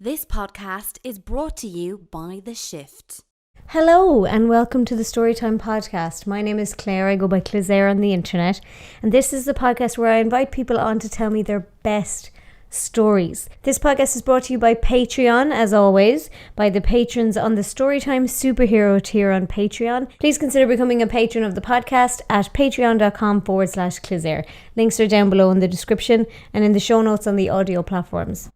This podcast is brought to you by The Shift. Hello and welcome to the Storytime Podcast. My name is Claire. I go by Clisare on the internet. And this is the podcast where I invite people on to tell me their best stories. This podcast is brought to you by Patreon, as always, by the patrons on the Storytime Superhero tier on Patreon. Please consider becoming a patron of the podcast at patreon.com/Clisare. Links are down below in the description and in the show notes on the audio platforms.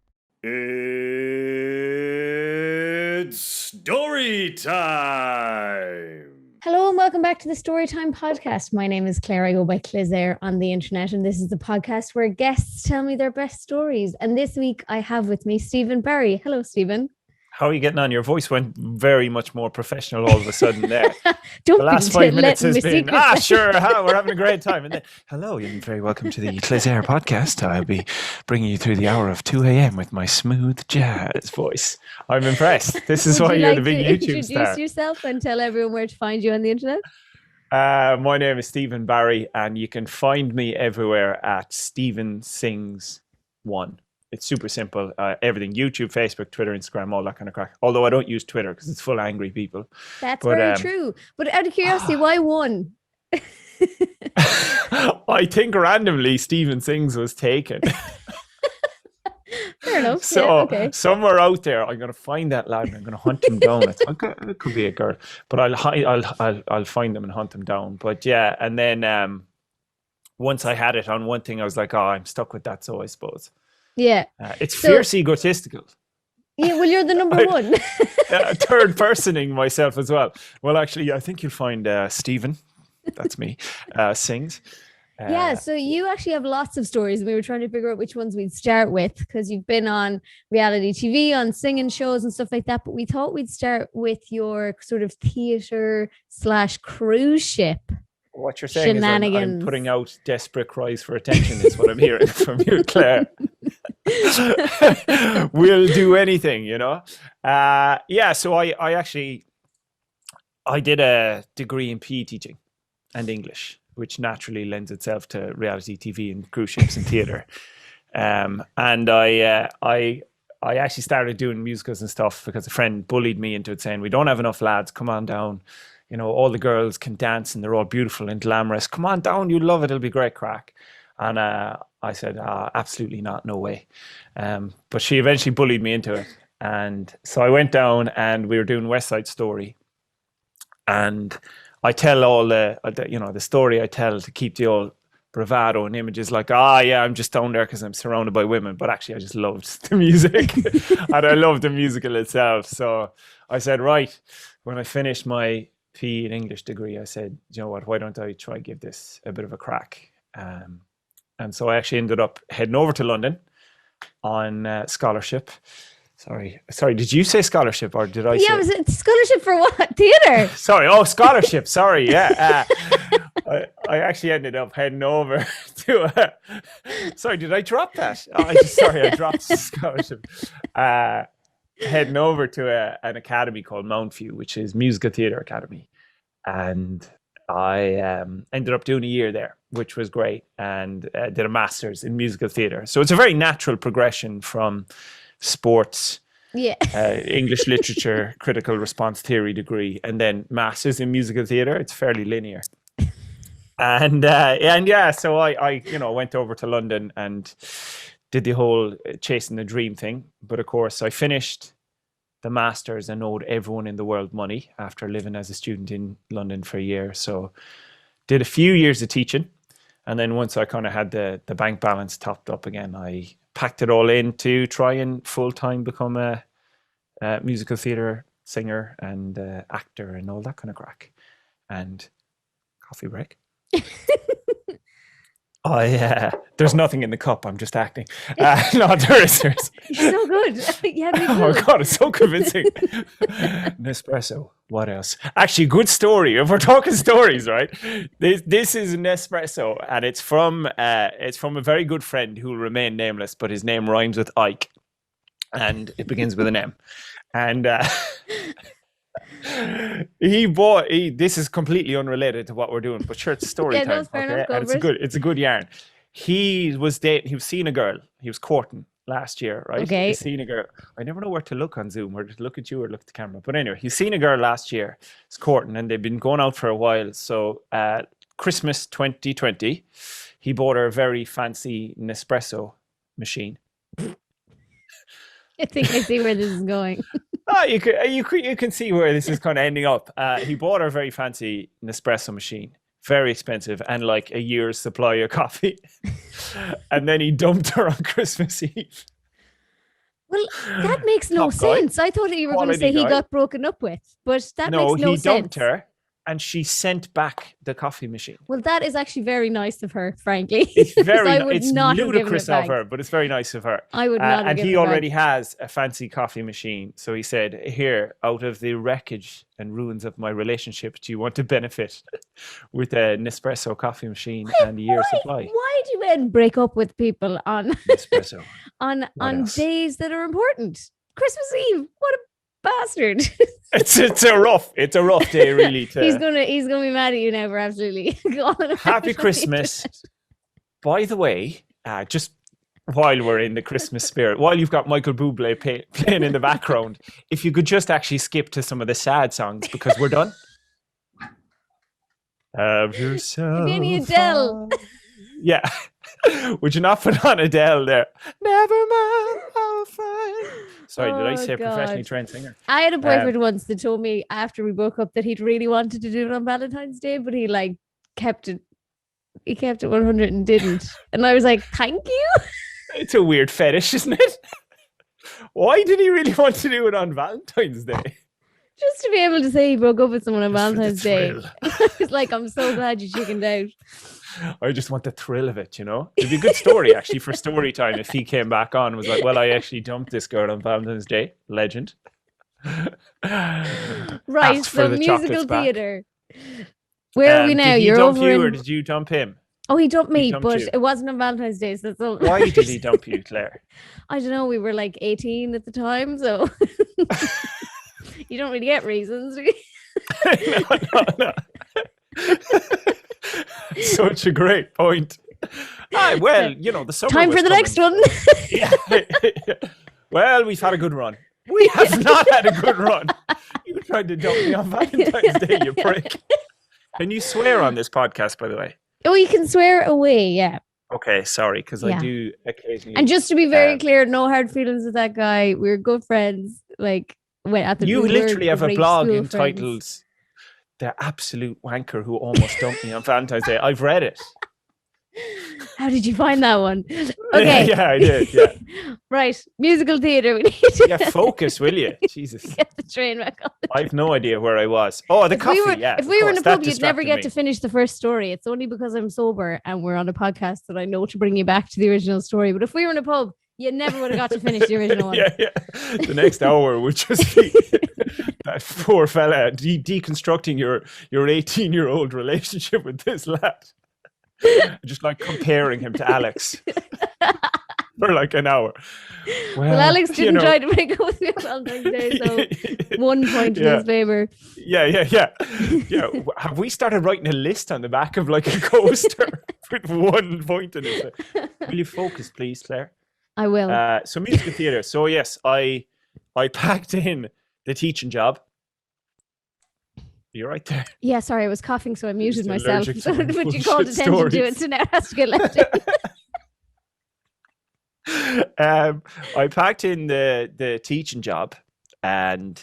It's story time. Hello and welcome back to the Storytime Podcast. My name is Claire. I go by Clisare on the internet, and this is the podcast where guests tell me their best stories. And this week I have with me Stephen Barry. Hello, Stephen. How are you getting on? Your voice went very much more professional all of a sudden there. Don't the last 5 minutes has been, sure, we're having a great time. And then, hello, you're very welcome to the Clisare podcast. I'll be bringing you through the hour of 2 a.m. with my smooth jazz voice. I'm impressed. This is why you're the big YouTube star. Introduce yourself and tell everyone where to find you on the internet. My name is Stephen Barry, and you can find me everywhere at Stephen Sings 1. It's super simple. Everything, YouTube, Facebook, Twitter, Instagram, all that kind of crack. Although I don't use Twitter because it's full of angry people. That's very true. But out of curiosity, why one? I think randomly Stephen Sings was taken. Fair enough. So yeah, okay. Somewhere out there, I'm going to find that lad and I'm going to hunt him down. It could be a girl, but I'll find him and hunt him down. But yeah, and then once I had it on one thing, I was like, oh, I'm stuck with that. So I suppose. Yeah. It's fierce egotistical. Yeah, well, you're the number one. Third personing myself as well. Well, actually, I think you'll find Stephen, that's me, sings. Yeah, so you actually have lots of stories. We were trying to figure out which ones we'd start with because you've been on reality TV, on singing shows and stuff like that. But we thought we'd start with your sort of theatre/cruise ship. What you're saying is I'm putting out desperate cries for attention is what I'm hearing from you, Claire. We'll do anything, you know. So I did a degree in PE teaching and English, which naturally lends itself to reality TV and cruise ships and theatre. And I actually started doing musicals and stuff because a friend bullied me into it, saying, we don't have enough lads, come on down. You know, all the girls can dance and they're all beautiful and glamorous. Come on down, you'll love it. It'll be great crack. And I said, absolutely not, no way. But she eventually bullied me into it. And so I went down and we were doing West Side Story. And I tell all the story I tell to keep the old bravado and images like, I'm just down there because I'm surrounded by women. But actually, I just loved the music. And I loved the musical itself. So I said, right, when I finished my PE and English degree, I said, you know what, why don't I try give this a bit of a crack? And so I actually ended up heading over to London on scholarship. Sorry, did you say scholarship or did I say? Yeah, was it scholarship for what? Theatre? Scholarship, sorry, yeah. I actually ended up heading over to sorry, did I drop that? I dropped scholarship. Heading over to an academy called Mountview, which is Musical Theatre Academy. And I ended up doing a year there, which was great, and did a master's in musical theatre. So it's a very natural progression from sports, English literature, critical response theory degree, and then master's in musical theatre. It's fairly linear. So I went over to London and did the whole chasing the dream thing. But of course, I finished the master's and owed everyone in the world money after living as a student in London for a year. So did a few years of teaching. And then once I kind of had the bank balance topped up again, I packed it all in to try and full-time become a musical theatre singer and actor and all that kind of crack. And coffee break. There's nothing in the cup. I'm just acting. No, there is. You're so good. Yeah, oh God, it's so convincing. Nespresso. What else? Actually, good story. If we're talking stories, right? This is Nespresso, and it's from a very good friend who will remain nameless, but his name rhymes with Ike, and it begins with an M. And this is completely unrelated to what we're doing, but sure, it's story time. Fair enough, and it's a good yarn. He was seeing a girl. He was courting last year, right? Okay. He's seen a girl. I never know where to look on Zoom, or to look at you or look at the camera. But anyway, he's seen a girl last year. It's courting, and they've been going out for a while. So Christmas 2020, he bought her a very fancy Nespresso machine. I think I see where this is going. You can see where this is kind of ending up. He bought her a very fancy Nespresso machine, very expensive, and like a year's supply of coffee. And then he dumped her on Christmas Eve. Well, that makes no sense. I thought you were going to say he got broken up with, but that makes no sense. No, he dumped her, and she sent back the coffee machine. Well, that is actually very nice of her, frankly. It's it's ludicrous of her, but it's very nice of her. I would not have and given he it already back. has a fancy coffee machine. So he said, here, out of the wreckage and ruins of my relationship, do you want to benefit with a Nespresso coffee machine and a year's supply? Why do men break up with people on Nespresso? on days that are important? Christmas Eve. What a bastard. It's a rough day, really. He's gonna be mad at you now for absolutely Happy Christmas. By the way, just while we're in the Christmas spirit, while you've got Michael Bublé playing in the background, if you could just actually skip to some of the sad songs, because we're done. Have yourself Maybe Adele. Yeah. Would you not put on Adele there? Never mind, I'll find. Sorry, did I say professionally trained singer? I had a boyfriend once that told me after we broke up that he'd really wanted to do it on Valentine's Day, but he kept it 100 and didn't. And I was like, thank you. It's a weird fetish, isn't it? Why did he really want to do it on Valentine's Day? Just to be able to say he broke up with someone on Valentine's Day. I was like, I'm so glad you chickened out. I just want the thrill of it, you know? It'd be a good story, actually, for story time if he came back on and was like, well, I actually dumped this girl on Valentine's Day. Legend. Right, so musical theatre. Where are we now? Did he dump you or did you dump him? Oh, he dumped me, but it wasn't on Valentine's Day. So why did he dump you, Claire? I don't know. We were like 18 at the time, so you don't really get reasons. No. Such a great point. Well, you know, the summer time for the coming. next one. Yeah. Well, we've had a good run. We have not had a good run. You tried to dump me on Valentine's Day, you prick. Can you swear on this podcast, by the way? Oh, you can swear away, yeah. Okay, sorry, because I do occasionally. And just to be very clear, no hard feelings with that guy. We're good friends. Like, you literally have a blog entitled "The Absolute Wanker Who Almost Dumped Me on Valentine's Day." I've read it. How did you find that one? Okay. Yeah, I did. Yeah. Right. Musical theatre. We need to focus, will you? Jesus. Get the train back on. I have no idea where I was. Oh, the coffee. If we were in a pub, you'd never get to finish the first story. It's only because I'm sober and we're on a podcast that I know to bring you back to the original story. But if we were in a pub, you never would have got to finish the original one. Yeah. The next hour would just be that poor fella deconstructing your 18-year-old relationship with this lad. Just like comparing him to Alex for like an hour. Well, Alex didn't try to break up with me on Valentine's Day, so 1 point in his favor. Yeah. Have we started writing a list on the back of like a coaster with 1 point in it? Will you focus, please, Claire? I will. So musical theatre. So yes, I packed in the teaching job. You're right there. Yeah, sorry, I was coughing, so I muted myself. But you called attention to it, so now it has to get left in. I packed in the teaching job and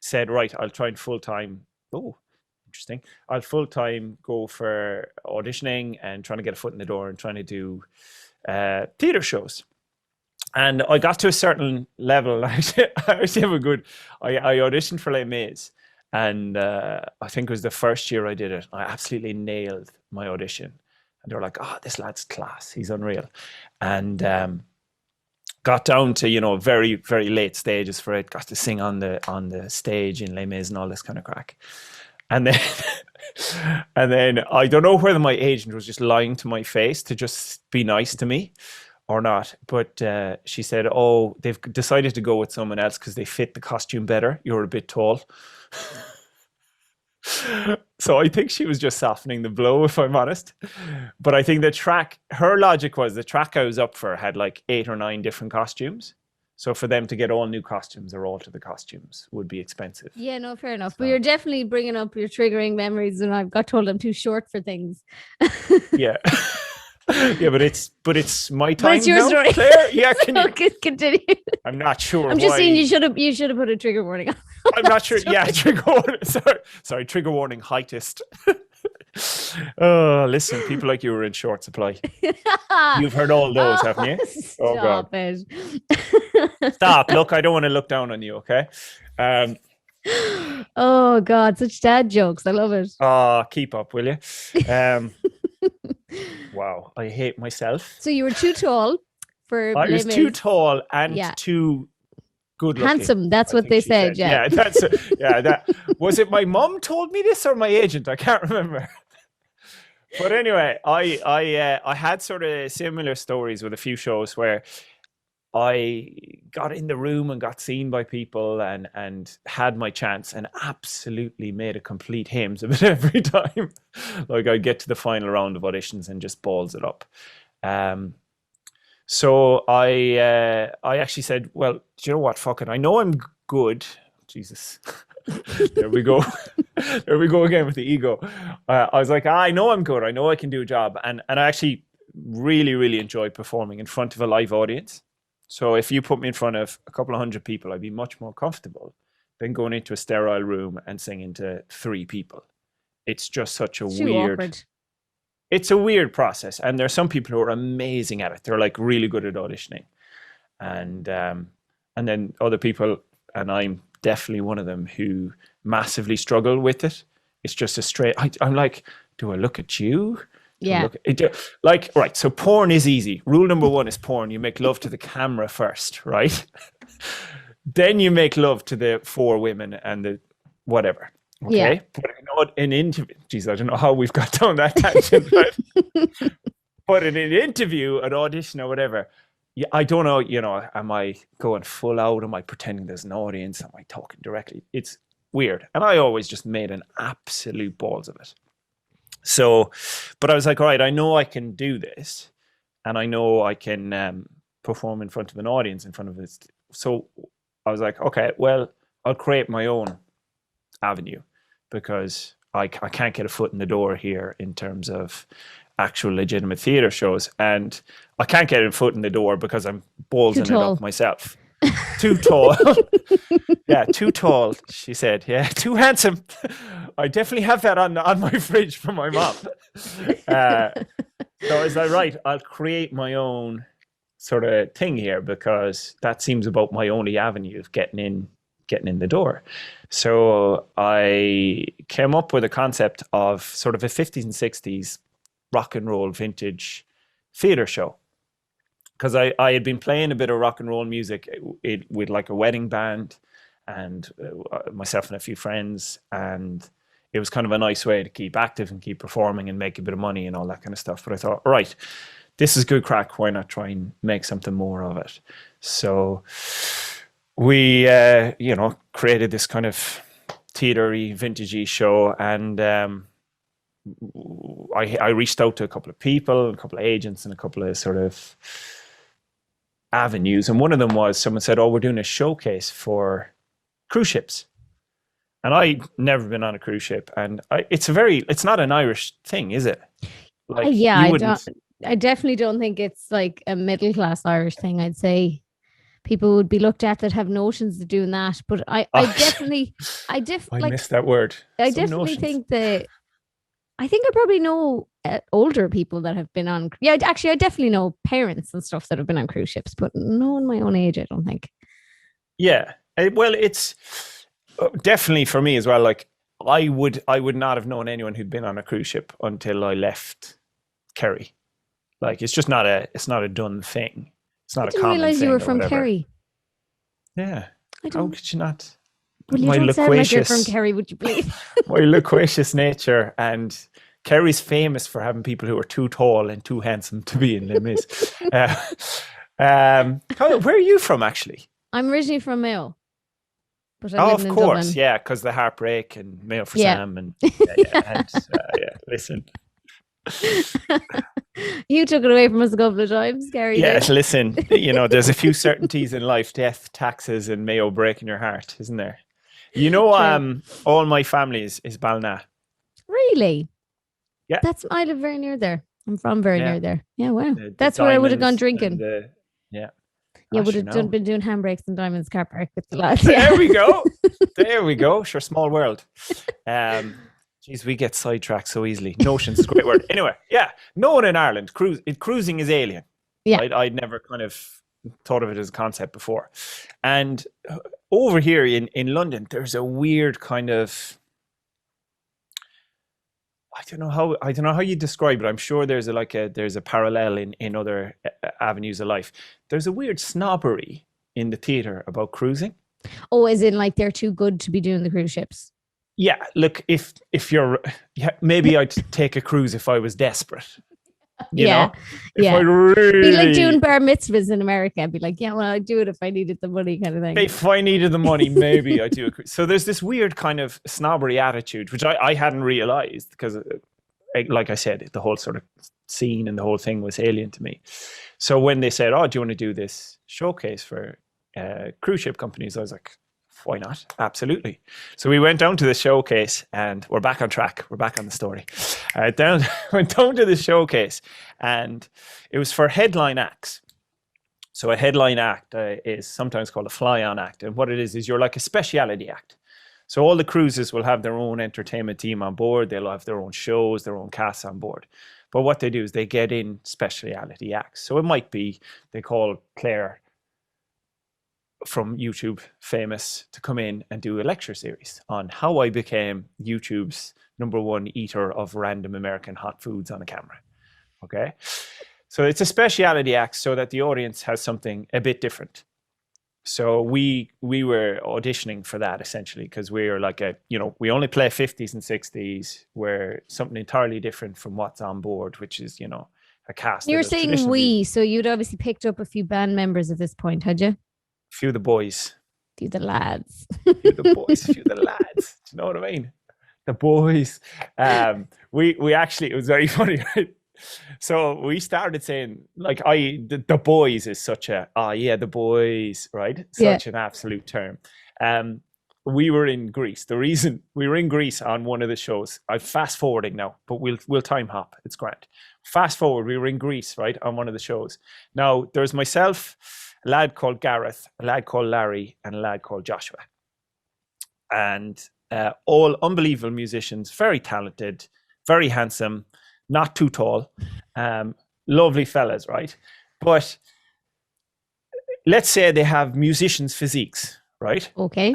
said, right, I'll try and full-time. Oh, interesting. I'll full-time go for auditioning and trying to get a foot in the door and trying to do theatre shows. And I got to a certain level. I actually have a good. I auditioned for Les Mis. And I think it was the first year I did it. I absolutely nailed my audition. And they were like, oh, this lad's class. He's unreal. And got down to, very, very late stages for it. Got to sing on the stage in Les Mis and all this kind of crack. And then I don't know whether my agent was just lying to my face to just be nice to me or not. But she said, oh, they've decided to go with someone else because they fit the costume better. You're a bit tall. So I think she was just softening the blow, if I'm honest. But I think her logic was the track I was up for had like 8 or 9 different costumes. So for them to get all new costumes or alter the costumes would be expensive. Yeah, no, fair enough. But you're definitely bringing up your triggering memories, and I've got told I'm too short for things. Yeah. Yeah, but it's my time. But it's your now, story. Claire. Yeah, can you continue? I'm not sure. I'm just saying you should have put a trigger warning on. I'm not sure. Yeah, trigger warning. Sorry, trigger warning. Heightist. Oh, listen, people like you are in short supply. You've heard all those, haven't you? Stop it. Stop. Look, I don't want to look down on you, okay? Oh God, such dad jokes. I love it. Keep up, will you? Wow, I hate myself. So you were too tall for I was too tall and too good looking. Handsome, that's what they said. Yeah, that was it. My mom told me this or my agent? I can't remember. But anyway, I had sort of similar stories with a few shows where I got in the room and got seen by people and had my chance and absolutely made a complete hames of it every time. Like I'd get to the final round of auditions and just balls it up. So I actually said, well, do you know what? Fuck it. I know I'm good. Jesus. There we go. There we go again with the ego. I was like, I know I'm good. I know I can do a job. And I actually really, really enjoyed performing in front of a live audience. So if you put me in front of a couple of 100 people, I'd be much more comfortable than going into a sterile room and singing to 3 people. It's just such a weird... It's a weird process. And there's some people who are amazing at it. They're like really good at auditioning. And then other people, and I'm definitely one of them, who massively struggle with it. It's just a straight... I'm like, do I look at you? Yeah. Right. So porn is easy. Rule number 1 is porn. You make love to the camera first, right? Then you make love to the 4 women and the whatever. Okay. Yeah. But in an interview, geez, I don't know how we've got down that tangent, but in an interview, an audition or whatever, I don't know, am I going full out? Am I pretending there's an audience? Am I talking directly? It's weird. And I always just made an absolute balls of it. So, but I was like, all right, I know I can do this, and I know I can perform in front of an audience, in front of this. So I was like, okay, well, I'll create my own avenue, because I can't get a foot in the door here in terms of actual legitimate theatre shows, and I can't get a foot in the door because I'm ballsing it up myself. Too tall. Yeah, too tall, she said. Yeah, too handsome. I definitely have that on my fridge from my mom. So is that right? I'll create my own sort of thing here, because that seems about my only avenue of getting in the door. So I came up with a concept of sort of a 50s and 60s rock and roll vintage theatre show. Because I had been playing a bit of rock and roll music with like a wedding band, and myself and a few friends, and it was kind of a nice way to keep active and keep performing and make a bit of money and all that kind of stuff. But I thought, all right, this is good crack. Why not try and make something more of it? So we, created this kind of theater-y, vintage-y show, and I reached out to a couple of people, a couple of agents, and a couple of sort of avenues. And one of them was, someone said, oh, we're doing a showcase for cruise ships. And I'd never been on a cruise ship, and it's not an Irish thing, is it? Like, I definitely don't think it's like a middle class Irish thing. I'd say people would be looked at that have notions of doing that. But I missed that word. I definitely think that. I think I probably know older people that have been on. Yeah, actually, I definitely know parents and stuff that have been on cruise ships, but no one my own age, I don't think. Yeah, well, it's definitely for me as well. Like I would not have known anyone who'd been on a cruise ship until I left Kerry. Like it's not a done thing. It's not a common thing. I didn't realize you were from Kerry. Yeah. How could you not? Well, you don't sound like you're from Kerry, would you believe? My loquacious nature, and Kerry's famous for having people who are too tall and too handsome to be in Les Mis. Where are you from, actually? I'm originally from Mayo. but I Oh, live of in course, Dublin. yeah, because the Heartbreak and Mail for Yeah. Sam and yeah. Listen, You took it away from us a couple of times. Scary yes, days. listen. There's a few certainties in life: death, taxes, and Mayo breaking your heart, isn't there? True. All my family is Balna. Really? Yeah, I live very near there. I'm from very yeah. near there. Yeah, wow. The That's where I would have gone diamonds and drinking. the yeah. Yeah, would Gosh, have been doing handbrakes and diamonds car park with the lads. There Yeah. we go. There we go. Sure, small world. Geez, we get sidetracked so easily. Notions is a great word. Anyway, yeah, no one in Ireland. Cruising is alien. Yeah. Right? I'd never kind of thought of it as a concept before. And over here in London, there's a weird kind of, I don't know how you describe it. I'm sure there's a parallel in other avenues of life. There's a weird snobbery in the theater about cruising. Oh, as in like they're too good to be doing the cruise ships. Yeah, look, if you're, maybe I'd take a cruise if I was desperate. You know? If I really, be like doing bar mitzvahs in America. I'd be like, yeah, well, I'd do it if I needed the money, kind of thing. If I needed the money, maybe I'd do a cruise. So there's this weird kind of snobbery attitude, which I hadn't realized because, like I said, the whole sort of scene and the whole thing was alien to me. So when they said, "Oh, do you want to do this showcase for cruise ship companies?" I was like, why not? Absolutely. So we went down to the showcase and we're back on track. We're back on the story. Went down to the showcase and it was for headline acts. So a headline act is sometimes called a fly-on act. And what it is you're like a speciality act. So all the cruises will have their own entertainment team on board. They'll have their own shows, their own casts on board. But what they do is they get in speciality acts. So it might be, they call Claire from YouTube famous to come in and do a lecture series on how I became YouTube's #1 eater of random American hot foods on a camera. Okay. So it's a speciality act so that the audience has something a bit different. So we were auditioning for that essentially because we were like we only play 50s and 60s. We're something entirely different from what's on board, which is, a cast. You're saying we, so you'd obviously picked up a few band members at this point, had you? Few of the boys. Few the lads. Few the boys, few the lads. Do you know what I mean? The boys. We actually, it was very funny, right? So we started saying, like, the boys is such a, the boys, right? Such an absolute term. We were in Greece. The reason we were in Greece on one of the shows, I'm fast forwarding now, but we'll time hop. It's grand. Fast forward, we were in Greece, right, on one of the shows. Now, there's myself, a lad called Gareth, a lad called Larry, and a lad called Joshua. And all unbelievable musicians, very talented, very handsome, not too tall, lovely fellas, right? But let's say they have musicians' physiques, right? Okay.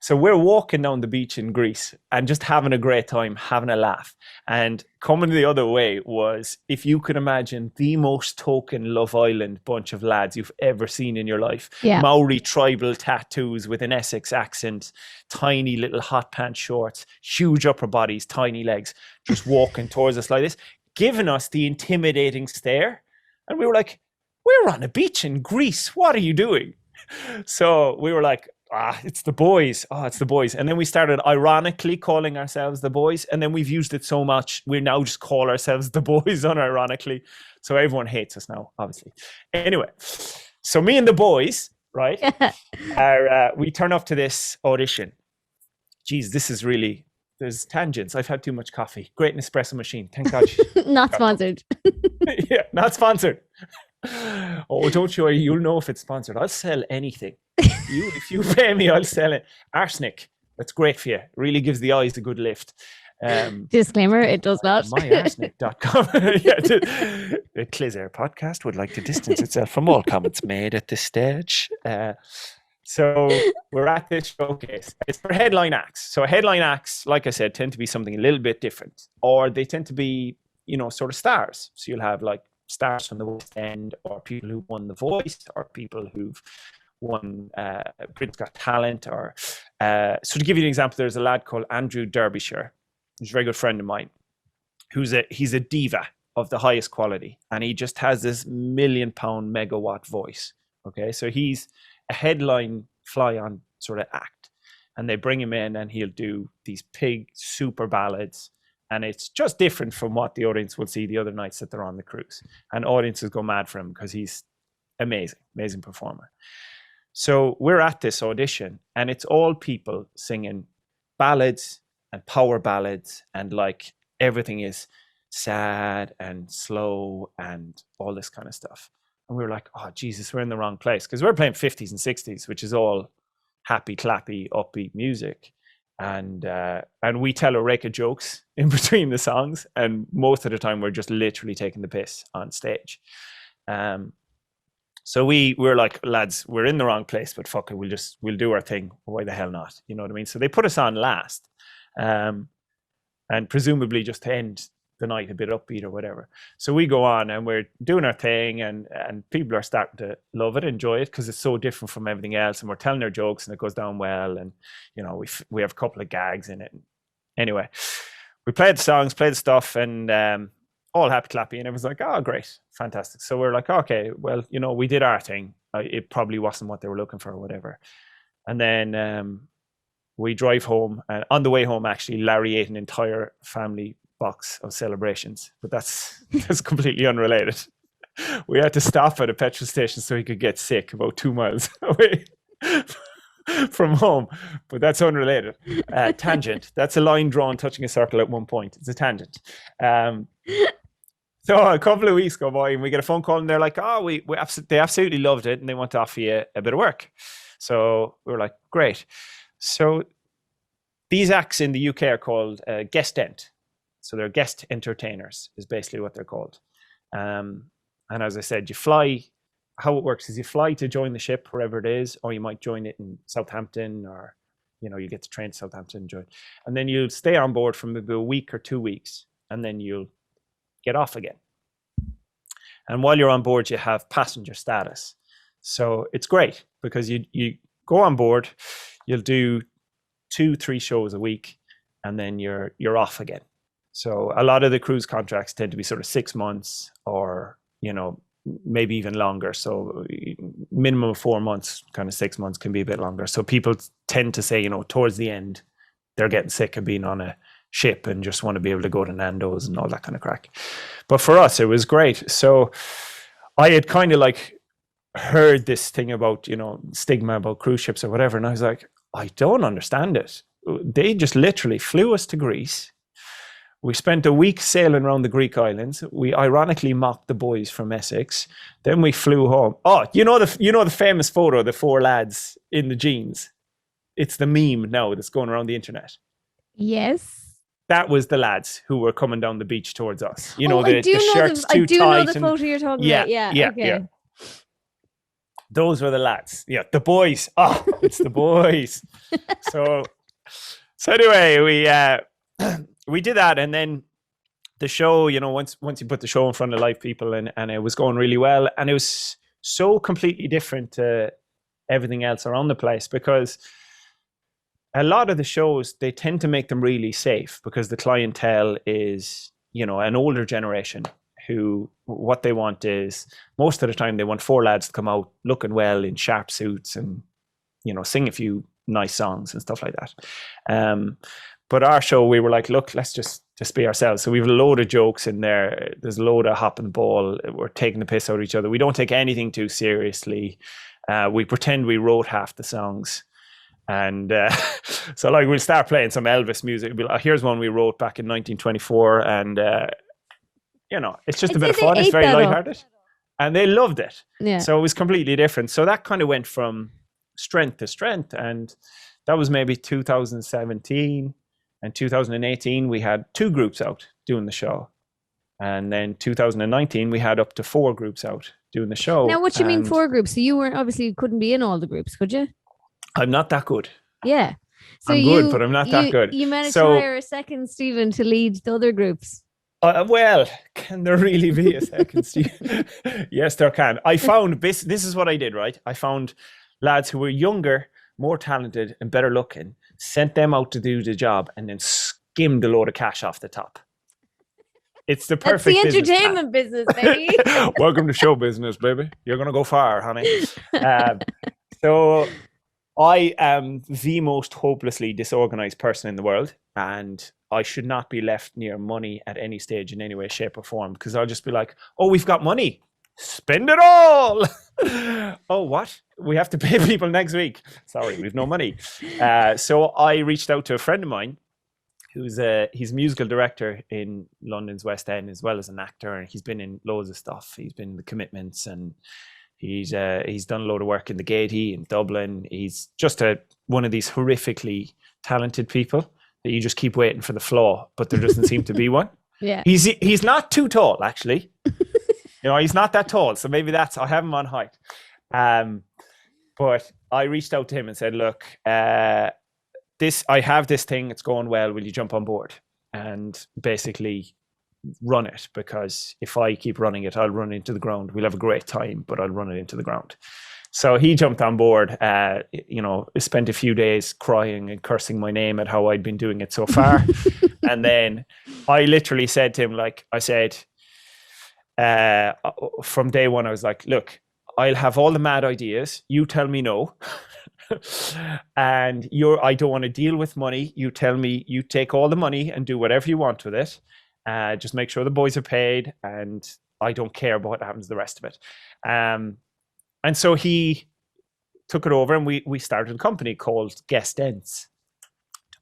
So we're walking down the beach in Greece and just having a great time, having a laugh. And coming the other way was, if you could imagine the most token Love Island bunch of lads you've ever seen in your life. Yeah. Maori tribal tattoos with an Essex accent, tiny little hot pants shorts, huge upper bodies, tiny legs, just walking towards us like this, giving us the intimidating stare. And we were like, we're on a beach in Greece. What are you doing? So we were like, it's the boys. It's the boys. And then we started ironically calling ourselves the boys. And then we've used it so much, we now just call ourselves the boys unironically. So everyone hates us now, obviously. Anyway, so me and the boys, right, we turn up to this audition. Geez, this is really, there's tangents. I've had too much coffee. Great Nespresso machine. Thank God. Not sponsored. Yeah, not sponsored. Oh, don't you worry. You'll know if it's sponsored. I'll sell anything. If you pay me, I'll sell it. Arsenic. That's great for you. Really gives the eyes a good lift. Disclaimer, it does not. Myarsenic.com. The Clisare podcast would like to distance itself from all comments made at this stage. So we're at this showcase. It's for headline acts. So headline acts, like I said, tend to be something a little bit different. Or they tend to be, sort of stars. So you'll have like stars from the West End, or people who won The Voice, or people who've won Britain's Got Talent. Or so to give you an example, there's a lad called Andrew Derbyshire, who's a very good friend of mine, he's a diva of the highest quality, and he just has this £1 million megawatt voice. Okay, so he's a headline fly-on sort of act. And they bring him in and he'll do these big super ballads. And it's just different from what the audience will see the other nights that they're on the cruise. And audiences go mad for him because he's amazing performer. So we're at this audition and it's all people singing ballads and power ballads, and like everything is sad and slow and all this kind of stuff. And we were like, oh Jesus, we're in the wrong place, because we're playing 50s and 60s, which is all happy, clappy, upbeat music. And we tell a rake of jokes in between the songs, and most of the time we're just literally taking the piss on stage. So we're like, lads, we're in the wrong place, but fuck it, we'll do our thing. Why the hell not? You know what I mean? So they put us on last, and presumably just to end the night a bit upbeat or whatever. So we go on and we're doing our thing, and people are starting to love it, enjoy it, because it's so different from everything else, and we're telling our jokes and it goes down well, and you know, we have a couple of gags in it. Anyway, we played the songs, played the stuff, and all happy clappy, and everyone's like, oh great, fantastic. So we're like, okay, well, you know, we did our thing. It probably wasn't what they were looking for or whatever. And then we drive home, and on the way home actually Larry ate an entire family box of Celebrations, but that's completely unrelated. We had to stop at a petrol station so he could get sick, about 2 miles away from home, but that's unrelated. Tangent. That's a line drawn touching a circle at one point. It's a tangent. So a couple of weeks go by and we get a phone call and they're like, oh, they absolutely loved it and they want to offer you a bit of work. So we were like, great. So these acts in the UK are called guest ent. So they're guest entertainers is basically what they're called. And as I said, you fly. How it works is you fly to join the ship wherever it is, or you might join it in Southampton, or you know, you get to train to Southampton and join. And then you'll stay on board for maybe a week or 2 weeks, and then you'll get off again. And while you're on board, you have passenger status. So it's great because you go on board, you'll do 2-3 shows a week, and then you're off again. So a lot of the cruise contracts tend to be sort of 6 months, or, you know, maybe even longer. So minimum of 4 months, kind of 6 months can be a bit longer. So people tend to say, you know, towards the end, they're getting sick of being on a ship and just want to be able to go to Nando's and all that kind of crack. But for us, it was great. So I had kind of like heard this thing about, you know, stigma about cruise ships or whatever. And I was like, I don't understand it. They just literally flew us to Greece. We spent a week sailing around the Greek islands. We ironically mocked the boys from Essex. Then we flew home. Oh, you know the famous photo, the 4 lads in the jeans. It's the meme now that's going around the internet. Yes. That was the lads who were coming down the beach towards us. You know, the shirts too tight. I do know the photo you're talking about. Yeah. Okay. Yeah. Those were the lads. Yeah, the boys. Oh, it's the boys. So anyway, we did that, and then the show, you know, once you put the show in front of live people, and it was going really well, and it was so completely different to everything else around the place, because a lot of the shows, they tend to make them really safe because the clientele is, you know, an older generation who, what they want is, most of the time they want 4 lads to come out looking well in sharp suits and, you know, sing a few nice songs and stuff like that. But our show, we were like, look, let's just be ourselves. So we have a load of jokes in there. There's a load of hopping the ball. We're taking the piss out of each other. We don't take anything too seriously. We pretend we wrote half the songs. And so like we'll start playing some Elvis music. We'll be like, here's one we wrote back in 1924. And, you know, it's just a bit of fun. It's very lighthearted. And they loved it. Yeah. So it was completely different. So that kind of went from strength to strength. And that was maybe 2017. And 2018, we had 2 groups out doing the show. And then 2019, we had up to 4 groups out doing the show. Now, what do you mean 4 groups? So you couldn't be in all the groups, could you? I'm not that good. Yeah. So I'm good, but I'm not that good. You managed to hire a second Stephen to lead the other groups. Well, can there really be a second Stephen? Yes, there can. I found this is what I did, right? I found lads who were younger, more talented and better looking, sent them out to do the job, and then skimmed a load of cash off the top. It's the perfect That's the entertainment business, baby. Welcome to show business, baby. You're going to go far, honey. So I am the most hopelessly disorganized person in the world, and I should not be left near money at any stage in any way, shape, or form, because I'll just be like, oh, we've got money. Spend it all. Oh, what? We have to pay people next week. Sorry, we've no money. So I reached out to a friend of mine he's a musical director in London's West End, as well as an actor. And he's been in loads of stuff. He's been in The Commitments, and he's done a load of work in the Gaiety in Dublin. He's just one of these horrifically talented people that you just keep waiting for the flaw, but there doesn't seem to be one. Yeah. He's not too tall, actually. He's not that tall. So maybe I have him on height. But I reached out to him and said, look, I have this thing, it's going well, will you jump on board and basically run it? Because if I keep running it, I'll run into the ground. We'll have a great time, but I'll run it into the ground. So he jumped on board, spent a few days crying and cursing my name at how I'd been doing it so far. And then I literally said to him, from day one, I was like, look, I'll have all the mad ideas. You tell me no. And I don't want to deal with money. You tell me, you take all the money and do whatever you want with it. Just make sure the boys are paid, and I don't care about what happens to the rest of it. And so he took it over, and we started a company called Guest Ends.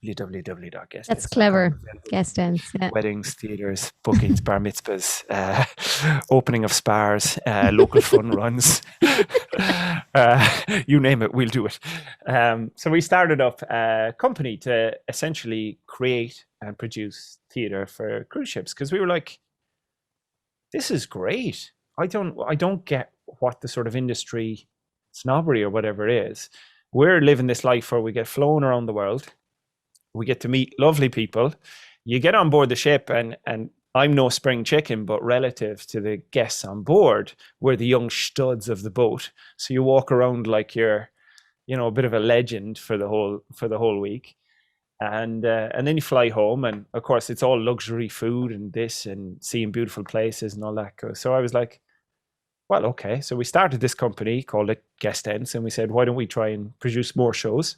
www.guestends.com. That's clever. Guest Ends. Yeah. Weddings, theatres, bookings, bar mitzvahs, opening of spars, local fun runs. You name it, we'll do it. So we started up a company to essentially create and produce theatre for cruise ships, because we were like, this is great. I don't get what the sort of industry snobbery or whatever it is. We're living this life where we get flown around the world. We get to meet lovely people. You get on board the ship, and I'm no spring chicken, but relative to the guests on board, we're the young studs of the boat. So you walk around like you're, a bit of a legend for the whole week. And then you fly home, and of course it's all luxury food and this and seeing beautiful places and all that. So I was like, well, okay. So we started this company called it Guest Ends, and we said, why don't we try and produce more shows,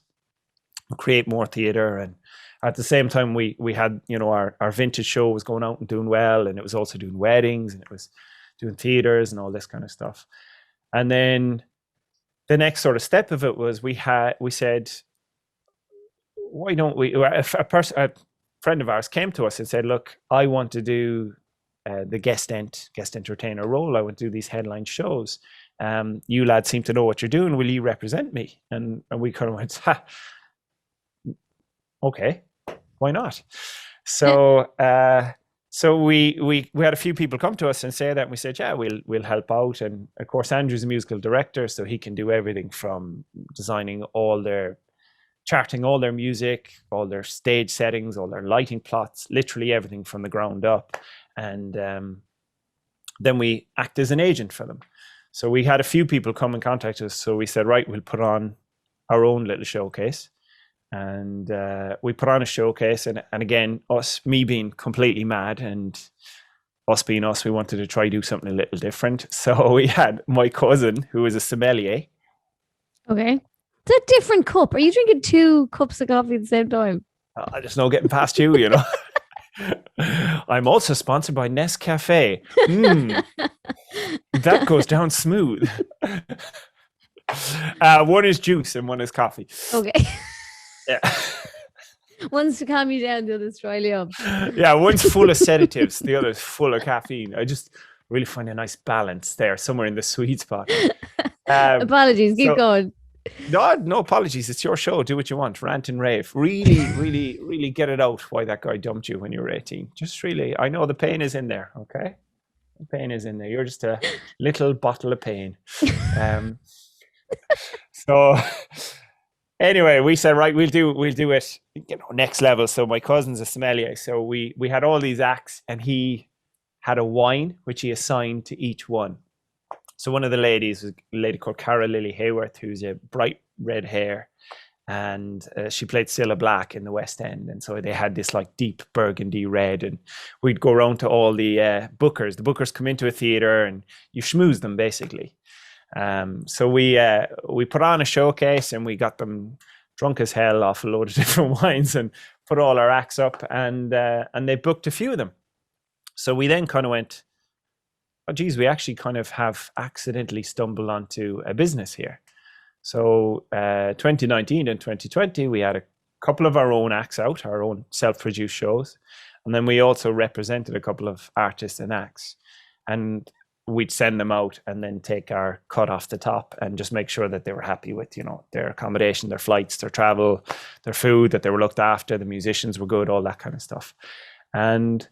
create more theatre? And at the same time, we had, our vintage show was going out and doing well, and it was also doing weddings, and it was doing theatres and all this kind of stuff. And then the next sort of step of it was we said, why don't we? A friend of ours came to us and said, look, I want to do the guest entertainer role. I want to do these headline shows. You lads seem to know what you're doing. Will you represent me? And we kind of went, okay, why not? So we had a few people come to us and say that, and we said, yeah, we'll help out. And of course, Andrew's a musical director, so he can do everything from designing charting all their music, all their stage settings, all their lighting plots, literally everything from the ground up. And then we act as an agent for them. So we had a few people come and contact us. So we said, right, we'll put on our own little showcase. And we put on a showcase. And again, me being completely mad and us being us, we wanted to try do something a little different. So we had my cousin, who was a sommelier. Okay. It's a different cup. Are you drinking 2 cups of coffee at the same time? There's no getting past you, I'm also sponsored by Nescafe. That goes down smooth. One is juice and one is coffee. Okay. Yeah. One's to calm you down, the other's to rile you up. Yeah, one's full of sedatives, the other's full of caffeine. I just really find a nice balance there, somewhere in the sweet spot. Apologies, keep going. No apologies. It's your show. Do what you want. Rant and rave. Really, really, really get it out why that guy dumped you when you were 18. Just really, I know the pain is in there, okay? The pain is in there. You're just a little bottle of pain. So anyway, we said, right, we'll do it, next level. So my cousin's a sommelier. So we had all these acts, and he had a wine which he assigned to each one. So one of the ladies was a lady called Cara Lily Hayworth, who's a bright red hair, and she played Cilla Black in the West End. And so they had this like deep burgundy red, and we'd go around to all the bookers. The bookers come into a theatre and you schmooze them basically. So we put on a showcase and we got them drunk as hell off a load of different wines and put all our acts up, and they booked a few of them. So we then kind of went, oh geez, we actually kind of have accidentally stumbled onto a business here. So 2019 and 2020, we had a couple of our own acts out, our own self-produced shows. And then we also represented a couple of artists and acts. And we'd send them out and then take our cut off the top and just make sure that they were happy with, you know, their accommodation, their flights, their travel, their food, that they were looked after, the musicians were good, all that kind of stuff. And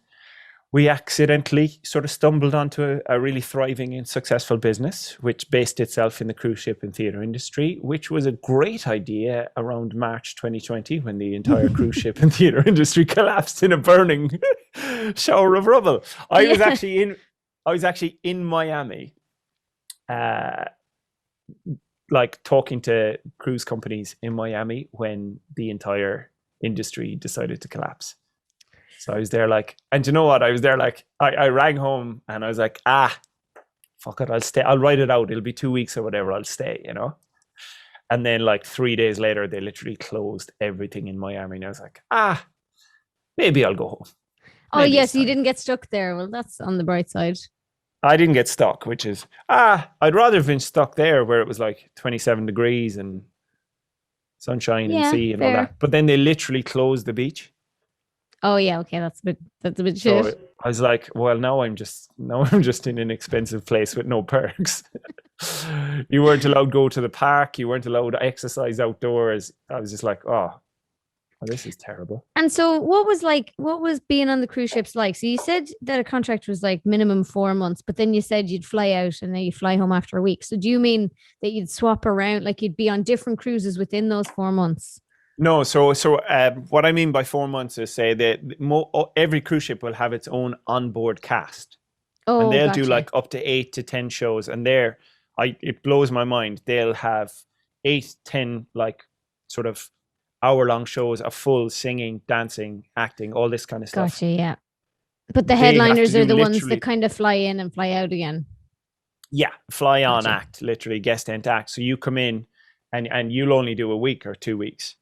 we accidentally sort of stumbled onto a really thriving and successful business, which based itself in the cruise ship and theatre industry, which was a great idea around March 2020 when the entire cruise ship and theatre industry collapsed in a burning shower of rubble. I was actually in Miami, like talking to cruise companies in Miami when the entire industry decided to collapse. So I was there like, and you know what? I was there like, I rang home and I was like, fuck it, I'll stay. I'll write it out. It'll be 2 weeks or whatever. I'll stay, you know? And then like 3 days later, they literally closed everything in Miami. And I was like, maybe I'll go home. Oh, yes, you didn't get stuck there. Well, that's on the bright side. I didn't get stuck, which is, I'd rather have been stuck there where it was like 27 degrees and sunshine and sea and all that. But then they literally closed the beach. Oh yeah, okay, that's a bit shit. So I was like, well, now I'm just in an expensive place with no perks. You weren't allowed to go to the park. You weren't allowed to exercise outdoors. I was just like, oh, this is terrible. And so what was being on the cruise ships like? So you said that a contract was like minimum 4 months, but then you said you'd fly out and then you fly home after a week. So do you mean that you'd swap around, like you'd be on different cruises within those 4 months? No, so what I mean by 4 months is say that every cruise ship will have its own onboard cast. Oh, and they'll do like up to 8 to 10 shows. And it blows my mind. They'll have 8, 10 like sort of hour-long shows of full singing, dancing, acting, all this kind of stuff. Gotcha, yeah. But the headliners are the ones that kind of fly in and fly out again. Yeah, fly on act, literally guest tent act. So you come in and you'll only do a week or 2 weeks.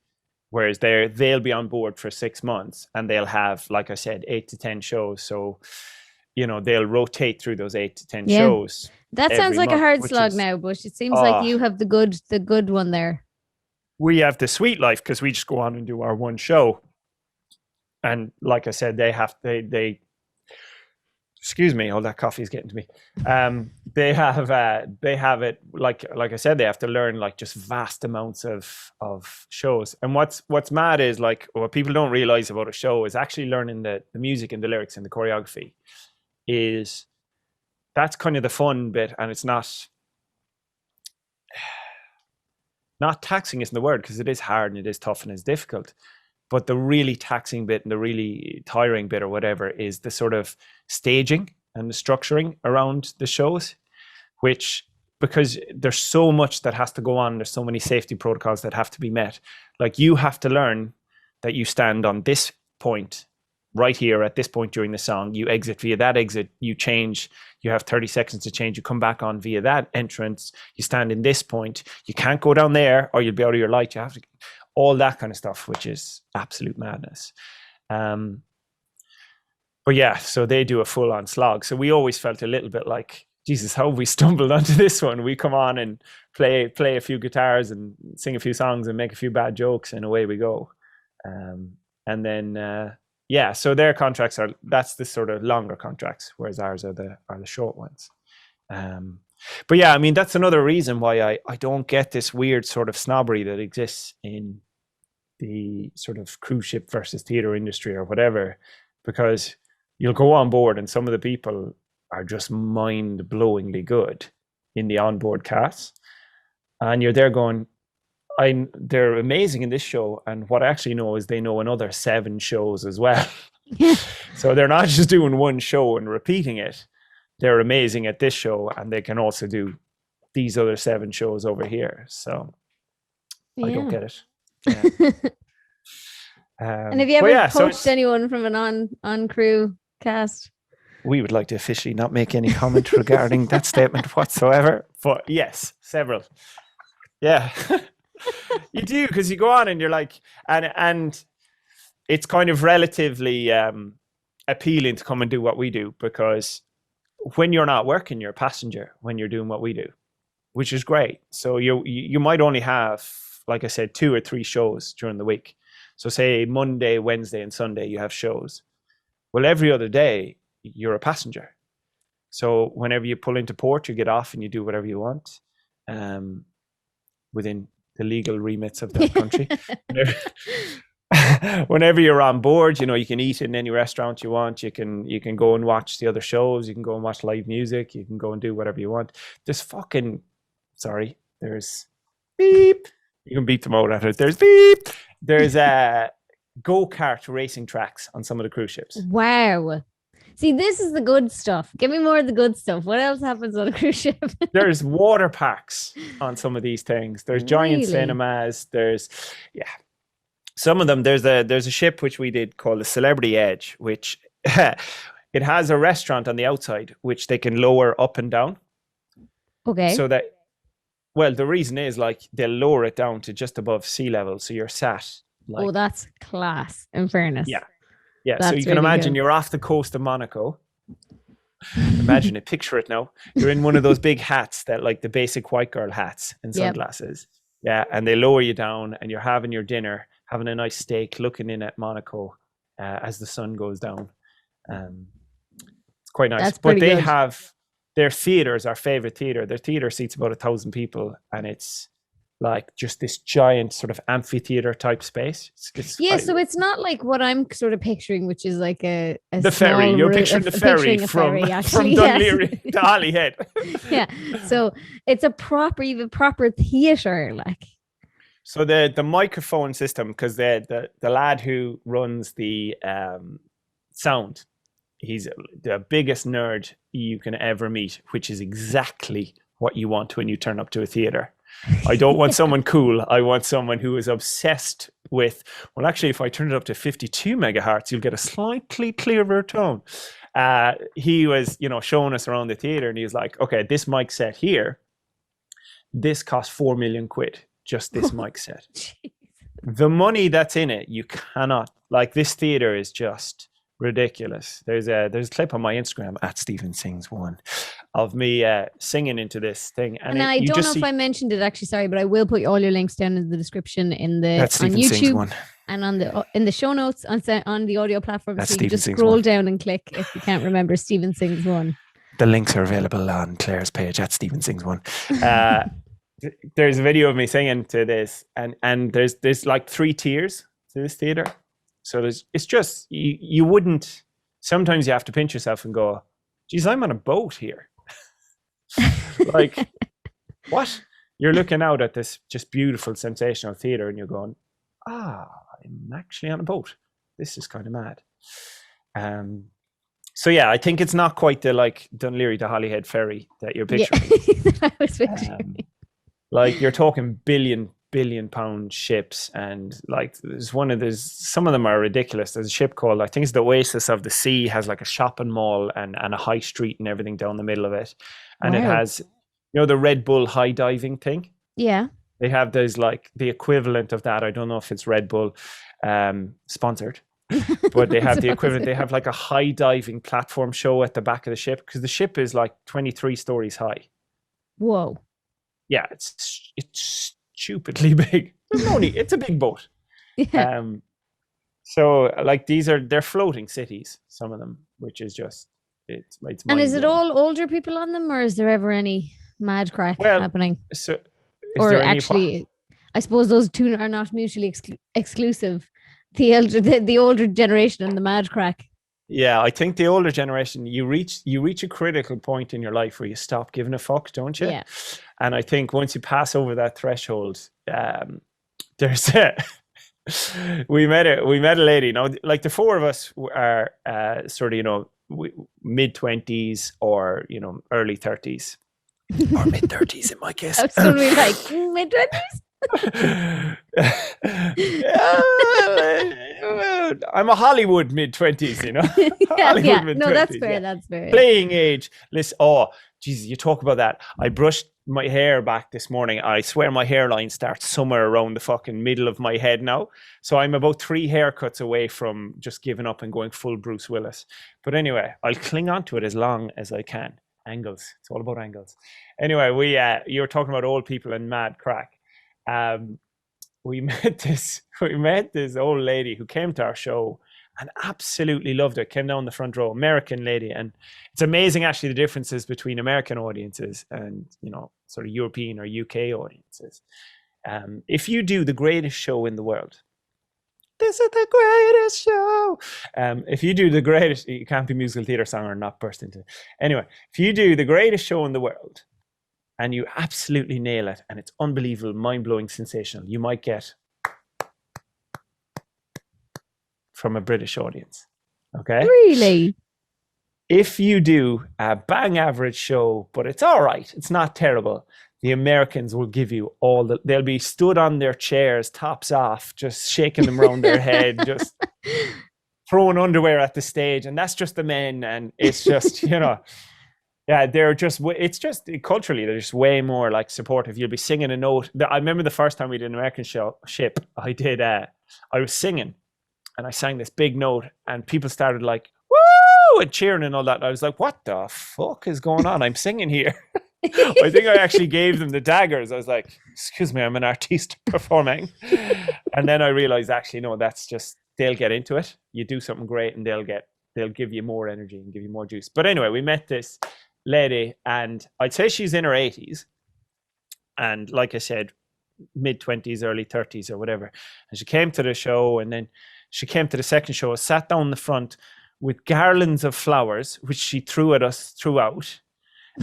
Whereas they'll be on board for 6 months and they'll have, like I said, 8 to 10 shows. So, you know, they'll rotate through those 8 to 10 shows. That sounds like a hard slog now, but it seems like you have the good one there. We have the sweet life because we just go on and do our one show. And like I said, they excuse me, all that coffee is getting to me. They have it like I said, they have to learn like just vast amounts of shows. And what's mad is like what people don't realize about a show is actually learning the music and the lyrics and the choreography. That's kind of the fun bit, and it's not taxing isn't the word, because it is hard and it is tough and it's difficult. But the really taxing bit and the really tiring bit or whatever is the sort of staging and the structuring around the shows, which, because there's so much that has to go on, there's so many safety protocols that have to be met. Like you have to learn that you stand on this point right here at this point during the song, you exit via that exit, you change, you have 30 seconds to change, you come back on via that entrance, you stand in this point, you can't go down there or you'll be out of your light, you have to... all that kind of stuff, which is absolute madness. But yeah, so they do a full-on slog. So we always felt a little bit like, Jesus, how have we stumbled onto this one? We come on and play a few guitars and sing a few songs and make a few bad jokes, and away we go. And then so their contracts that's the sort of longer contracts, whereas ours are the short ones. But yeah, I mean, that's another reason why I don't get this weird sort of snobbery that exists in the sort of cruise ship versus theater industry or whatever, because you'll go on board and some of the people are just mind-blowingly good in the onboard cast. And you're there going, they're amazing in this show. And what I actually know is they know another 7 shows as well. So they're not just doing one show and repeating it. They're amazing at this show, and they can also do these other 7 shows over here. So I don't get it. Yeah. And have you ever poached anyone from an on crew cast? We would like to officially not make any comment regarding that statement whatsoever. But yes, several. Yeah. You do, because you go on and you're like, and it's kind of relatively appealing to come and do what we do, because when you're not working, you're a passenger when you're doing what we do, which is great. So you might only have, like I said, 2 or 3 shows during the week. So say Monday, Wednesday, and Sunday you have shows. Well, every other day you're a passenger. So whenever you pull into port, you get off and you do whatever you want, within the legal remits of that country. Whenever you're on board, you know, you can eat in any restaurant you want. You can go and watch the other shows. You can go and watch live music. You can go and do whatever you want. There's beep. You can beat them out at it. There's beep. There's go-kart racing tracks on some of the cruise ships. Wow. See, this is the good stuff. Give me more of the good stuff. What else happens on a cruise ship? There's water parks on some of these things. There's giant cinemas. There's, some of them. There's a ship which we did called the Celebrity Edge, which it has a restaurant on the outside which they can lower up and down. Okay. So that, well, the reason is like they'll lower it down to just above sea level, so you're sat. Like, that's class. In fairness. Yeah. Yeah, That's so you can really imagine good. you're off the coast of Monaco. Imagine it, picture it now. You're in one of those big hats that, like the basic white girl hats and sunglasses. Yeah, and they lower you down and you're having your dinner, having a nice steak, looking in at Monaco as the sun goes down. It's quite nice. That's But pretty they good. have, their theaters, our favorite theater, their theater seats about 1,000 people, and it's like just this giant sort of amphitheater type space. So it's not like what I'm sort of picturing, which is like a the ferry. small You're route- picturing the picturing ferry a from actually, Dunleary to Holyhead. Yeah. So it's a proper theater, like. So the microphone system, because the lad who runs the sound, he's the biggest nerd you can ever meet, which is exactly what you want when you turn up to a theater. I don't want someone cool. I want someone who is obsessed with, well, actually, if I turn it up to 52 megahertz, you'll get a slightly clearer tone. He was, showing us around the theater, and he was like, okay, this mic set here, this costs 4 million quid, just this mic set. Jeez. The money that's in it, you cannot, like, this theater is just ridiculous. There's a clip on my Instagram at Stephen Sings One of me singing into this thing, And I don't know if I mentioned it actually, sorry, but I will put all your links down in the description on YouTube and in the show notes on the audio platform. That's so you can just Stephen Sings scroll One. down and click if you can't remember Stephen Sings One. The links are available on Claire's page at Stephen Sings One. There's a video of me singing to this, and there's like 3 tiers to this theater. So it's just, you wouldn't, sometimes you have to pinch yourself and go, geez, I'm on a boat here. Like, what? You're looking out at this just beautiful, sensational theater, and you're going, I'm actually on a boat. This is kind of mad. So yeah, I think it's not quite the like Dunleary to Holyhead ferry that you're picturing. Yeah. I was picturing. Like, you're talking billion pound ships, and like some of them are ridiculous. There's a ship called, I think it's the Oasis of the Sea, has like a shopping mall and a high street and everything down the middle of it, and it has the Red Bull high diving thing. Yeah, they have those, like the equivalent of that. I don't know if it's Red Bull sponsored, but they have the equivalent. They have like a high diving platform show at the back of the ship, because the ship is like 23 stories high. Whoa. Yeah, it's stupidly big. It's a big boat. Yeah. So like they're floating cities, some of them, which is just it's And is it mind-blowing. all older people on them, or is there ever any mad crack happening? So Or actually, I suppose those two are not mutually exclusive. The older generation and the mad crack. Yeah, I think the older generation, you reach a critical point in your life where you stop giving a fuck, don't you? Yeah. And I think once you pass over that threshold, there's we met a lady. Now, like the 4 of us are sort of mid-20s or early 30s or mid-30s in my case. I was going to be like mid-20s. I'm a Hollywood mid-20s, you know. Hollywood yeah. mid-20s, No, that's fair. yeah. That's fair. Playing age. Listen, oh, Jesus, you talk about that. I brushed my hair back this morning. I swear my hairline starts somewhere around the fucking middle of my head now. So I'm about 3 haircuts away from just giving up and going full Bruce Willis. But anyway, I'll cling on to it as long as I can. Angles. It's all about angles. Anyway, you were talking about old people and mad crack. We met this old lady who came to our show and absolutely loved it. Came down the front row, American lady. And it's amazing actually the differences between American audiences and, you know, sort of European or UK audiences. If you do the greatest show in the world, this is the greatest show. If you do the greatest, you can't be musical theatre song or not burst into. Anyway, if you do the greatest show in the world and you absolutely nail it and it's unbelievable, mind-blowing, sensational, you might get from a British audience. Okay? Really? If you do a bang average show, but it's all right, it's not terrible, the Americans will give you they'll be stood on their chairs, tops off, just shaking them around their head, just throwing underwear at the stage. And that's just the men. And it's just, you know, yeah, it's just culturally, they're just way more like supportive. You'll be singing a note. I remember the first time we did an American ship, I was singing and I sang this big note and people started like, woo, and cheering and all that. And I was like, what the fuck is going on? I'm singing here. I think I actually gave them the daggers. I was like, excuse me, I'm an artiste performing. And then I realized actually, no, that's just, they'll get into it. You do something great and they'll give you more energy and give you more juice. But anyway, we met this lady and I'd say she's in her 80s. And like I said, mid-20s, early 30s or whatever. And she came to the show and then she came to the second show, sat down the front with garlands of flowers, which she threw at us throughout.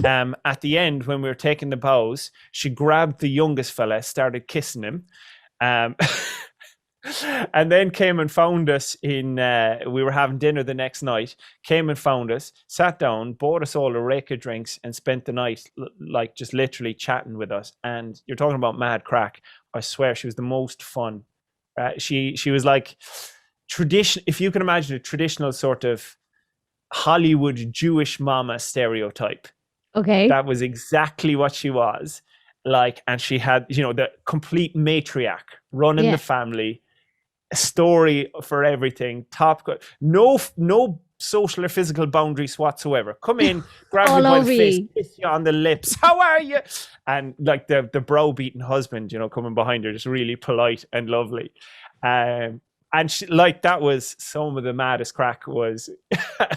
At the end, when we were taking the bows, she grabbed the youngest fella, started kissing him, and then came and found us we were having dinner the next night, came and found us, sat down, bought us all a rake of drinks and spent the night like just literally chatting with us. And you're talking about mad crack. I swear she was the most fun. She was like tradition. If you can imagine a traditional sort of Hollywood Jewish mama stereotype. Okay. That was exactly what she was like. And she had, you know, the complete matriarch running the family, a story for everything, no social or physical boundaries whatsoever. Come in, grab you by the face, kiss you on the lips. How are you? And like the brow-beaten husband, you know, coming behind her, just really polite and lovely. And she, like, that was some of the maddest crack was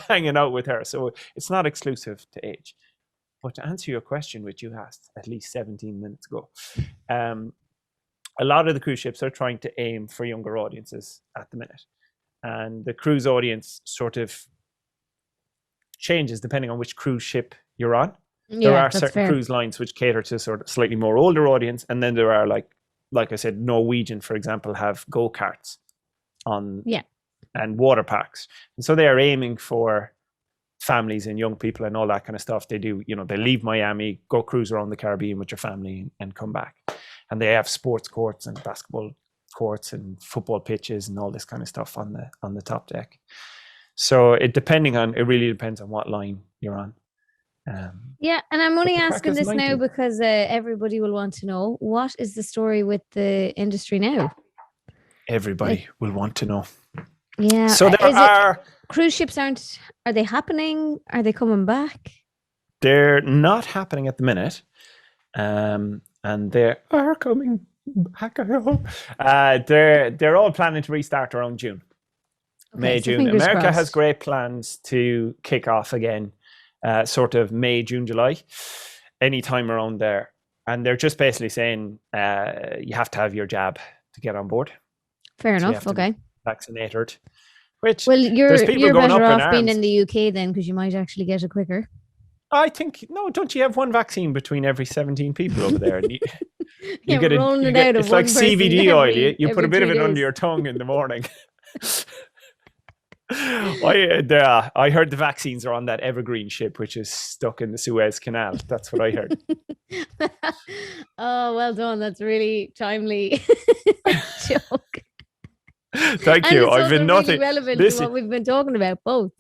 hanging out with her. So it's not exclusive to age. But to answer your question, which you asked at least 17 minutes ago, a lot of the cruise ships are trying to aim for younger audiences at the minute. And the cruise audience sort of changes depending on which cruise ship you're on. There are certain cruise lines which cater to sort of slightly more older audience. And then there are, like I said, Norwegian, for example, have go-karts on and water parks. And so they are aiming for families and young people and all that kind of stuff. They do, you know, they leave Miami, go cruise around the Caribbean with your family and come back. And they have sports courts and basketball courts and football pitches and all this kind of stuff on the top deck. So it really depends on what line you're on. And I'm only asking this now because everybody will want to know, what is the story with the industry now? Everybody will want to know. Yeah. So cruise ships are they happening? Are they coming back? They're not happening at the minute. And they are coming back, I hope. They're all planning to restart around June. Okay, May, so June. America crossed. has great plans to kick off again, sort of May, June, July, anytime around there. And they're just basically saying you have to have your jab to get on board. Fair So enough. Okay. Vaccinated. Which, well, you're better off being in the UK then, because you might actually get it quicker. I think, no, don't you have one vaccine between every 17 people over there? And you get it's like CBD oil. You put a bit of it under your tongue in the morning. I heard the vaccines are on that Evergreen ship, which is stuck in the Suez Canal. That's what I heard. Oh, well done. That's really timely joke. Thank And you. it's I've also been really nothing. relevant to Listen, what we've been talking about, both.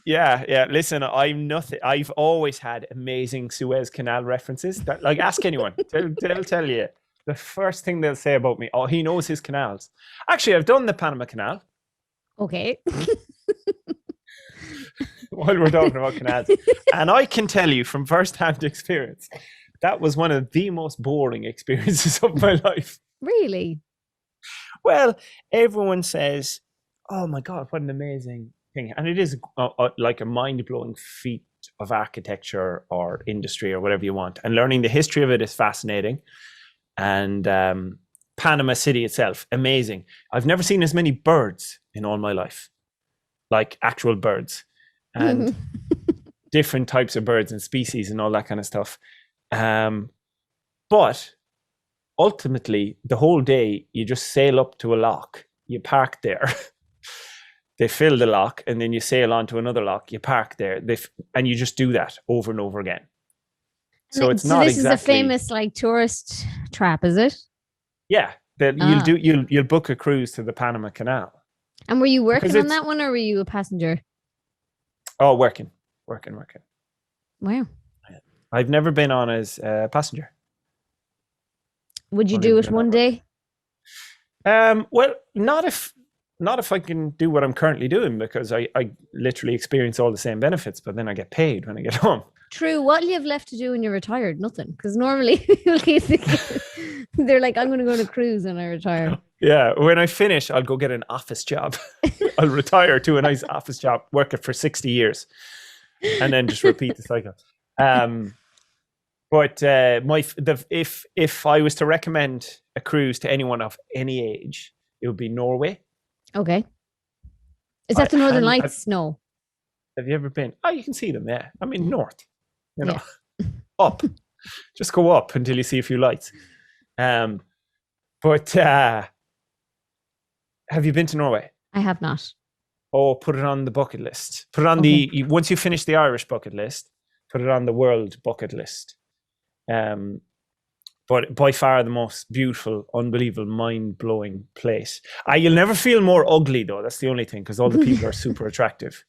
yeah. Listen, I'm nothing. I've always had amazing Suez Canal references. That, like, ask anyone. They'll tell you. The first thing they'll say about me, oh, he knows his canals. Actually, I've done the Panama Canal. Okay. While we're talking about canals. And I can tell you from first-hand experience, that was one of the most boring experiences of my life. Really? Well, everyone says, oh my God, what an amazing thing. And it is like a mind-blowing feat of architecture or industry or whatever you want. And learning the history of it is fascinating. And Panama City itself, amazing. I've never seen as many birds in all my life, like actual birds. And different types of birds and species and all that kind of stuff. But ultimately, the whole day, you just sail up to a lock, you park there, they fill the lock, and then you sail onto another lock, you park there, and you just do that over and over again. So it's not this exactly... is a famous like tourist trap, is it? Yeah, you'll book a cruise to the Panama Canal. And were you working on that one, or were you a passenger? Oh, working. Wow. I've never been on as a passenger. Would you do it one day? Well, not if I can do what I'm currently doing, because I literally experience all the same benefits, but then I get paid when I get home. True. What do you have left to do when you're retired? Nothing. Because normally they're like, I'm going to go on a cruise when I retire. Yeah. When I finish, I'll go get an office job. I'll retire to a nice office job, work it for 60 years, and then just repeat the cycle. But if I was to recommend a cruise to anyone of any age, it would be Norway. Okay. Is that the Northern Lights? No. Have you ever been? Oh, you can see them. Yeah. I mean, north. You know, yeah. Up. Just go up until you see a few lights. But have you been to Norway? I have not. Oh, put it on the bucket list. Put it on once you finish the Irish bucket list, put it on the world bucket list. But by far the most beautiful, unbelievable, mind-blowing place. You'll never feel more ugly, though. That's the only thing, because all the people are super attractive.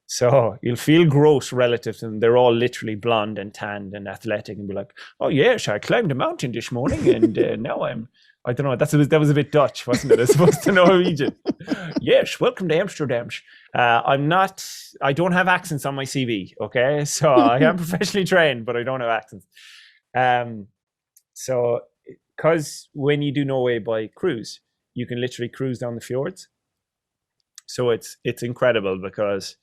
So you'll feel gross relative to them. They're all literally blonde and tanned and athletic, and be like, oh yes, I climbed a mountain this morning, and now I don't know, that was a bit Dutch, wasn't it? As opposed to Norwegian. Yes, welcome to Amsterdam. I don't have accents on my CV, okay? So I am professionally trained, but I don't have accents. So, because when you do Norway by cruise, you can literally cruise down the fjords. So it's incredible, because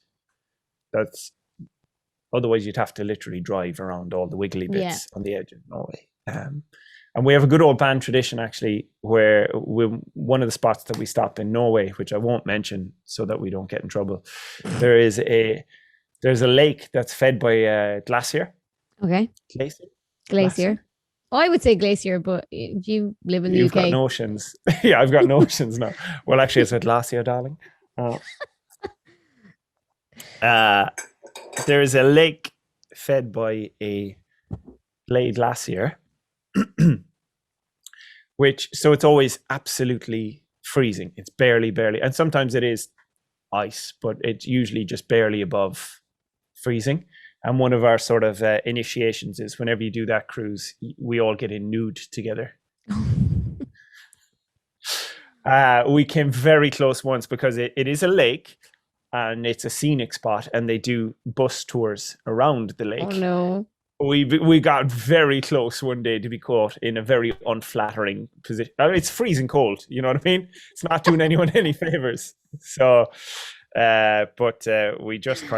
otherwise you'd have to literally drive around all the wiggly bits on the edge of Norway. And we have a good old band tradition, actually, where one of the spots that we stop in Norway, which I won't mention so that we don't get in trouble, there's a lake that's fed by a glacier. Okay. Glacier. Oh, I would say glacier, but you live in the UK. You've got notions. Yeah, I've got notions now. Well, actually, it's a glacier, darling. There is a lake fed by a glacier, so it's always absolutely freezing. It's barely, and sometimes it is ice, but it's usually just barely above freezing. And one of our sort of initiations is whenever you do that cruise, we all get in nude together. We came very close once, because it is a lake and it's a scenic spot, and they do bus tours around the lake. Oh no. We got very close one day to be caught in a very unflattering position. I mean, it's freezing cold, you know what I mean? It's not doing anyone any favors. So but we just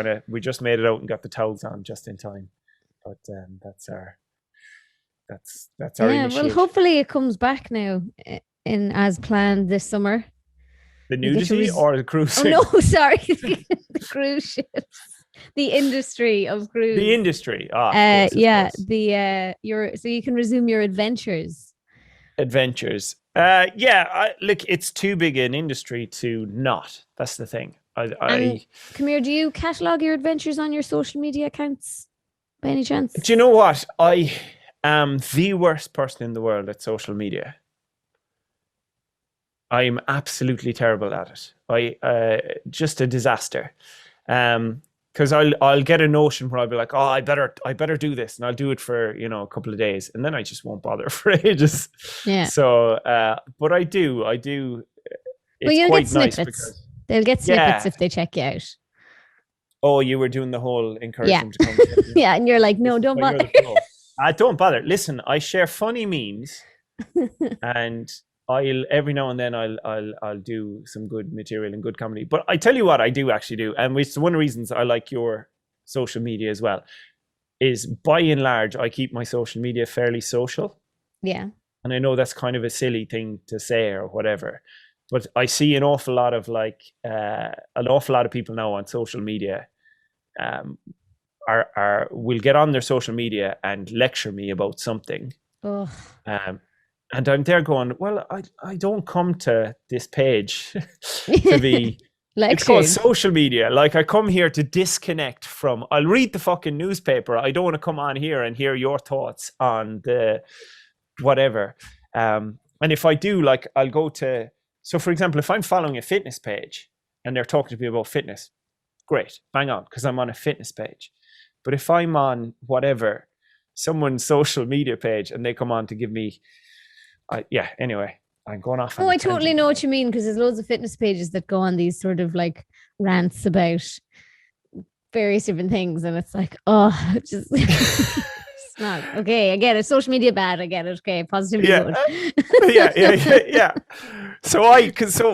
made it out and got the towels on just in time. But that's our initiative. Well, hopefully it comes back now in as planned this summer. The nudity or the cruise? Oh no, sorry, the cruise ships, the industry of cruise. The industry. Of course. So you can resume your adventures. Look, it's too big an industry to not. That's the thing. Come here, do you catalogue your adventures on your social media accounts by any chance? Do you know what? I am the worst person in the world at social media. I'm absolutely terrible at it. Just a disaster. Because I'll get a notion where I'll be like, oh, I better do this, and I'll do it for a couple of days, and then I just won't bother for ages. Yeah. So, but I do. It's you'll quite get snippets. nice because they'll get snippets if they check you out. Oh, you were doing the whole encouragement to come. Yeah, and you're like, no, don't bother. Don't bother. Listen, I share funny memes, and every now and then I'll do some good material and good comedy. But I tell you what I do actually do, and it's one of the reasons I like your social media as well, is by and large I keep my social media fairly social. Yeah. And I know that's kind of a silly thing to say or whatever, but I see an awful lot of people now on social media will get on their social media and lecture me about something. Oh. And I'm there going, well, I don't come to this page to be it's called social media. Like, I come here to disconnect from, I'll read the fucking newspaper. I don't want to come on here and hear your thoughts on the whatever. And if I do, like, I'll go to, so for example, if I'm following a fitness page and they're talking to me about fitness, great, bang on, because I'm on a fitness page. But if I'm on whatever, someone's social media page and they come on to give me, anyway, I'm going off. Oh, I totally know what you mean, because there's loads of fitness pages that go on these sort of like rants about various different things. And it's like, oh, just... It's not okay. I get it. Social media bad. I get it. Okay, positivity good. Yeah. So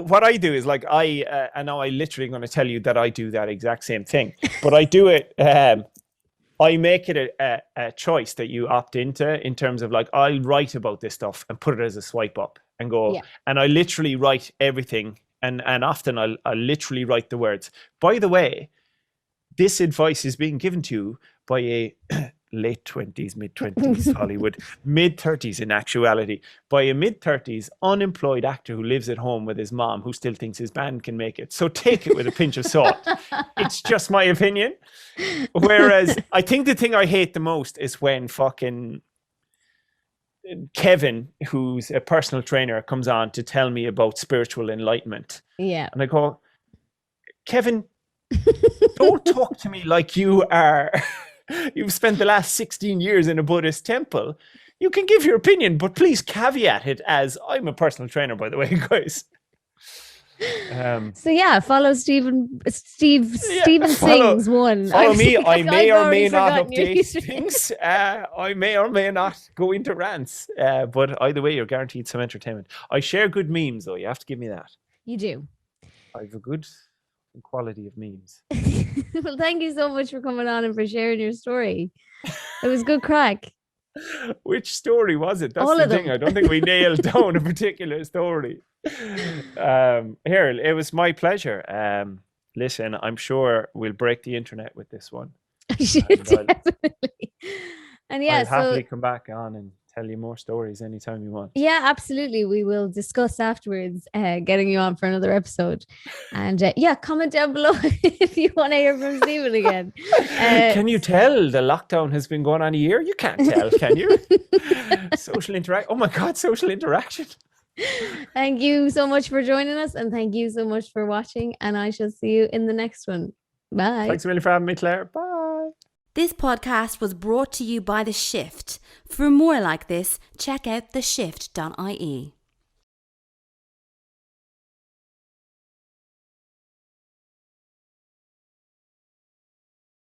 what I do is like and now I literally going to tell you that I do that exact same thing, but I do it. I make it a choice that you opt into in terms of like, I'll write about this stuff and put it as a swipe up and go, and I literally write everything, and often I'll literally write the words. By the way, this advice is being given to you by a late 20s, mid-20s Hollywood, mid-30s in actuality, by a mid-30s unemployed actor who lives at home with his mom, who still thinks his band can make it. So take it with a pinch of salt. It's just my opinion. Whereas I think the thing I hate the most is when fucking Kevin, who's a personal trainer, comes on to tell me about spiritual enlightenment. Yeah. And I go, Kevin, don't talk to me like you are... You've spent the last 16 years in a Buddhist temple. You can give your opinion, but please caveat it as, I'm a personal trainer, by the way, guys. Follow Stephen Sings one. Follow me. I may or may not update things. I may or may not go into rants. But either way, you're guaranteed some entertainment. I share good memes, though. You have to give me that. You do. I have a good quality of memes. Well, thank you so much for coming on and for sharing your story. It was good crack. Which story was it? That's all the of thing. them. I don't think we nailed down a particular story. Here, it was my pleasure. Listen, I'm sure we'll break the internet with this one. Definitely. And I'll happily come back on and tell you more stories anytime you want. Yeah, absolutely. We will discuss afterwards getting you on for another episode. And comment down below if you want to hear from Stephen again. Can you tell the lockdown has been going on a year? You can't tell, can you? Social interaction. Oh my God, social interaction. Thank you so much for joining us, and thank you so much for watching, and I shall see you in the next one. Bye. Thanks a million for having me, Claire. Bye. This podcast was brought to you by The Shift. For more like this, check out theshift.ie.